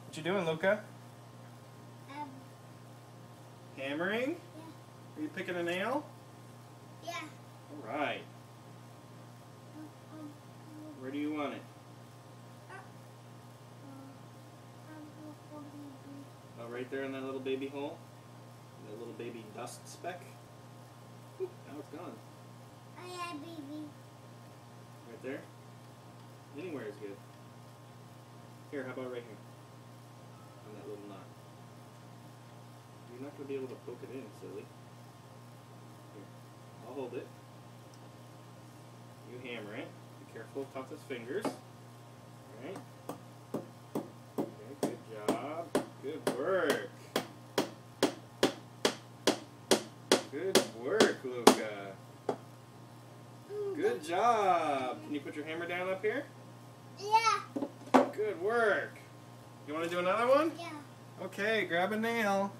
What you doing, Luca? Hammering? Yeah. Are you picking a nail? Yeah. All right. Where do you want it? Oh, right there in that little baby hole? That little baby dust speck? Ooh, now it's gone. Oh yeah, baby. Right there? Anywhere is good. Here, how about right here? On that little knot. You're not going to be able to poke it in, silly. Here, I'll hold it. You hammer it. Be careful of Tata's fingers. Alright. Okay, good job. Good work. Good work, Luca. Good job. Can you put your hammer down up here? Yeah. Good work. You want to do another one? Yeah. Okay, grab a nail.